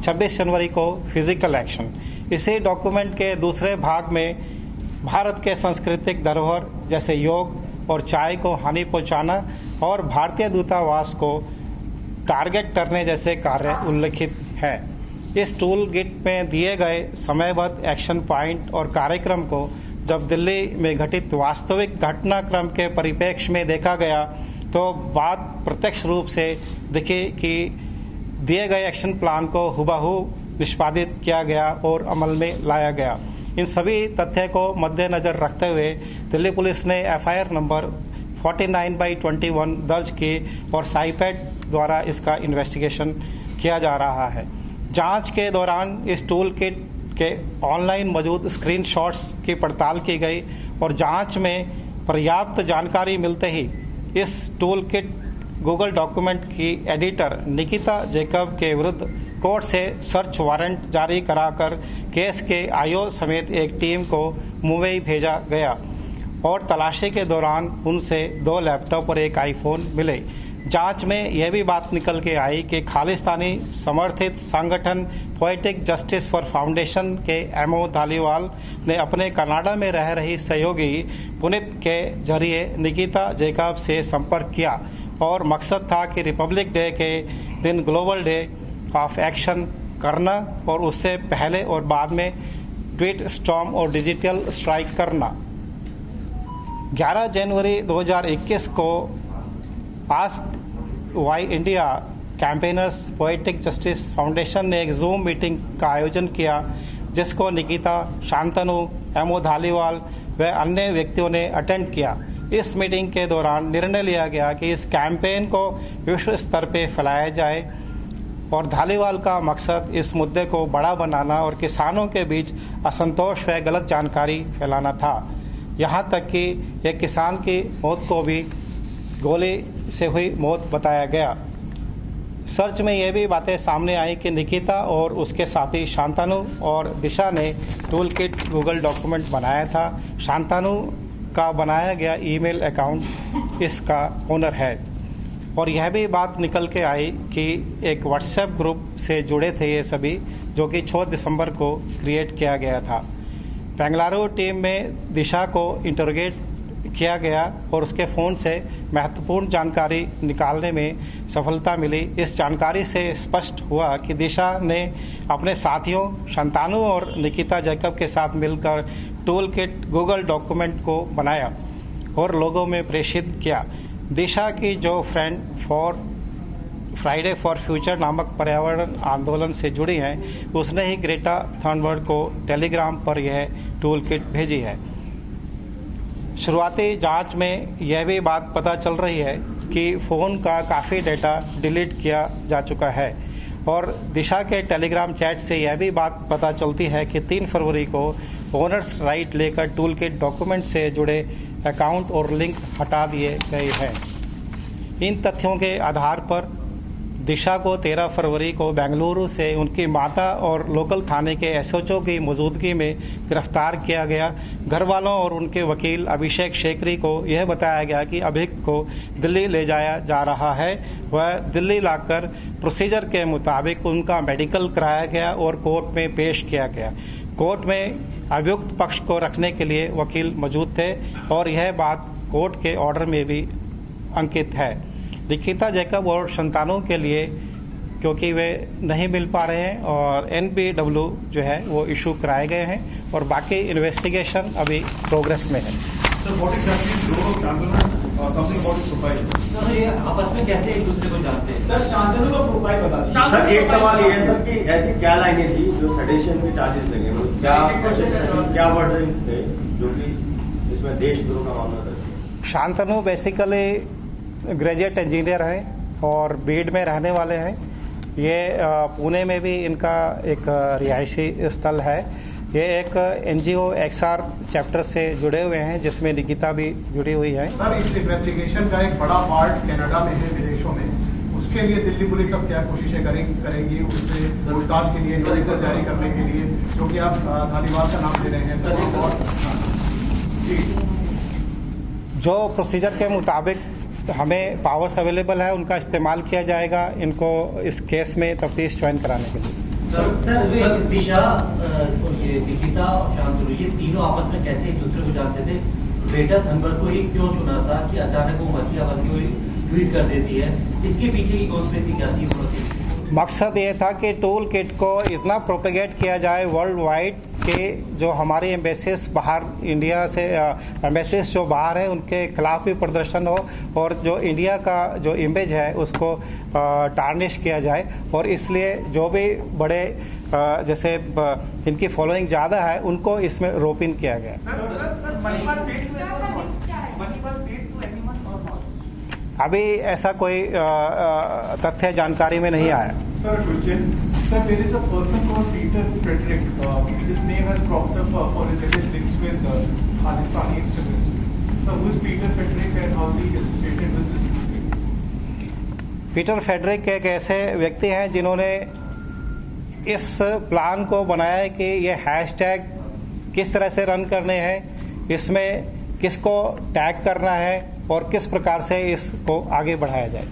26 जनवरी को physical action. इसी document के दूसरे भाग में भारत के सांस्कृतिक धरोहर जैसे योग और चाय को हानि पहुंचाना और भारतीय दूतावास को टारगेट करने जैसे कार्य उल्लिखित है। इस टूल किट में दिए गए समयबद्ध एक्शन पॉइंट और कार्यक्रम को जब दिल्ली में घटित वास्तविक घटनाक्रम के परिप्रेक्ष्य में देखा गया तो बात प्रत्यक्ष रूप से दिखी कि दिए गए एक्शन प्लान को हुबहू निष्पादित किया गया और अमल में लाया गया। इन सभी तथ्य को मद्देनजर रखते हुए दिल्ली पुलिस ने एफआईआर नंबर 49/21 दर्ज की और साइपैड द्वारा इसका इन्वेस्टिगेशन किया जा रहा है। जांच के दौरान इस टूल किट के ऑनलाइन मौजूद स्क्रीनशॉट्स की पड़ताल की गई और जांच में पर्याप्त जानकारी मिलते ही इस टूल किट गूगल डॉक्यूमेंट की एडिटर निकिता जैकब के विरुद्ध कोर्ट से सर्च वारंट जारी कराकर केस के आईओ समेत एक टीम को मुंबई भेजा गया और तलाशी के दौरान उनसे 2 लैपटॉप और एक आईफोन मिले। जांच में यह भी बात निकल के आई कि खालिस्तानी समर्थित संगठन पोएटिक जस्टिस फॉर फाउंडेशन के एमओ धालीवाल ने अपने कनाडा में रह रही सहयोगी पुनीत के जरिए निकिता जैकब से संपर्क किया और मकसद था कि रिपब्लिक डे के दिन ग्लोबल डे ऑफ एक्शन करना और उससे पहले और बाद में ट्वीट स्टॉर्म और डिजिटल स्ट्राइक करना। 11 जनवरी 2021 को ask why India campaigners poetic justice foundation ने एक जूम मीटिंग का आयोजन किया जिसको निकिता, शांतनु, एमओ धालीवाल व अन्य व्यक्तियों ने अटेंड किया। इस मीटिंग के दौरान निर्णय लिया गया कि इस कैंपेन को विश्व स्तर पर फैलाया जाए और धालीवाल का मकसद इस मुद्दे को बड़ा बनाना और किसानों के बीच असंतोष व गलत जानकारी फैलाना था। यहाँ तक कि एक किसान की मौत को भी गोली से हुई मौत बताया गया। सर्च में यह भी बातें सामने आई कि निकिता और उसके साथी शांतनु और दिशा ने टूल किट गूगल डॉक्यूमेंट बनाया था। शांतनु का बनाया गया ईमेल अकाउंट इसका ओनर है और यह भी बात निकल के आई कि एक व्हाट्सएप ग्रुप से जुड़े थे ये सभी, जो कि 6 दिसंबर को क्रिएट किया गया था। बेंगलुरु टीम में दिशा को इंटरोगेट किया गया और उसके फ़ोन से महत्वपूर्ण जानकारी निकालने में सफलता मिली। इस जानकारी से स्पष्ट हुआ कि दिशा ने अपने साथियों शांतनु और निकिता जैकब के साथ मिलकर टूल किट गूगल डॉक्यूमेंट को बनाया और लोगों में प्रेषित किया। दिशा की जो फ्राइडे फॉर फ्यूचर नामक पर्यावरण आंदोलन से जुड़ी हैं, उसने ही ग्रेटा थनबर्ग को टेलीग्राम पर यह टूल किट भेजी है। शुरुआती जांच में यह भी बात पता चल रही है कि फ़ोन का काफ़ी डेटा डिलीट किया जा चुका है और दिशा के टेलीग्राम चैट से यह भी बात पता चलती है कि 3 फरवरी को ओनर्स राइट लेकर टूल किट डॉक्यूमेंट से जुड़े अकाउंट और लिंक हटा दिए गए हैं। इन तथ्यों के आधार पर दिशा को 13 फरवरी को बेंगलुरु से उनकी माता और लोकल थाने के एसएचओ की मौजूदगी में गिरफ्तार किया गया। घर वालों और उनके वकील अभिषेक शेखरी को यह बताया गया कि अभियुक्त को दिल्ली ले जाया जा रहा है। वह दिल्ली लाकर प्रोसीजर के मुताबिक उनका मेडिकल कराया गया और कोर्ट में पेश किया गया। कोर्ट में अभियुक्त पक्ष को रखने के लिए वकील मौजूद थे और यह बात कोर्ट के ऑर्डर में भी अंकित है। निकिता जैकब और शांतनु के लिए क्योंकि वे नहीं मिल पा रहे हैं और NPW जो है वो इशू कराए गए हैं और बाकी इन्वेस्टिगेशन अभी प्रोग्रेस में है। सर ये आपस में कैसे एक दूसरे को जानते हैं? सर शांतनु का प्रोफाइल बता दीजिए। सर एक सवाल ये है सर कि ऐसी क्या लाइनें थी जो सेडेशन के चार्जेस लगे, क्या वर्ड थे जो कि इसमें देशद्रोह का मामला था? शांतनु बेसिकली ग्रेजुएट इंजीनियर हैं और बीड में रहने वाले हैं। ये पुणे में भी इनका एक रिहायशी स्थल है। ये एक NGO XR चैप्टर से जुड़े हुए हैं जिसमें निकिता भी जुड़ी हुई है। सर इस इन्वेस्टिगेशन का एक बड़ा पार्ट कनाडा में है, विदेशों में। उसके लिए दिल्ली पुलिस अब क्या कोशिशें करेगी उससे पूछताछ के लिए, नोटिस जारी करने के लिए, क्योंकि आप धालीवाल का नाम ले रहे हैं सर। और जो प्रोसीजर के मुताबिक हमें पावर्स अवेलेबल है उनका इस्तेमाल किया जाएगा इनको इस केस में तफ्तीश ज्वाइन कराने के लिए। सर दिशा, ये दीपिका और शांतनु, ये तीनों आपस में कैसे एक दूसरे को जानते थे? ग्रेटा थनबर्ग को ही क्यों चुना था कि अचानक वो मछली आपस की ट्वीट कर देती है? इसके पीछे की कॉन्स्पिरेसी क्या थी? मकसद ये था कि टूल किट को इतना प्रोपेगेट किया जाए वर्ल्ड वाइड कि जो हमारे एम्बेसीज बाहर इंडिया से एम्बेसीज जो बाहर है उनके खिलाफ भी प्रदर्शन हो और जो इंडिया का जो इमेज है उसको टार्निश किया जाए। और इसलिए जो भी बड़े जैसे इनकी फॉलोइंग ज़्यादा है उनको इसमें रोप इन किया गया। अभी ऐसा कोई तथ्य जानकारी में नहीं आया। Sir, question. Sir, there is a person called Peter Frederick. His name has cropped up for his alleged links with Khalistani extremists. So, who is Peter Frederick and how is he associated with this? Peter Frederick एक ऐसे व्यक्ति हैं जिन्होंने इस plan को बनाया है कि ये हैशटैग किस तरह से रन करने हैं, इसमें किसको टैग करना है और किस प्रकार से इसको आगे बढ़ाया जाए।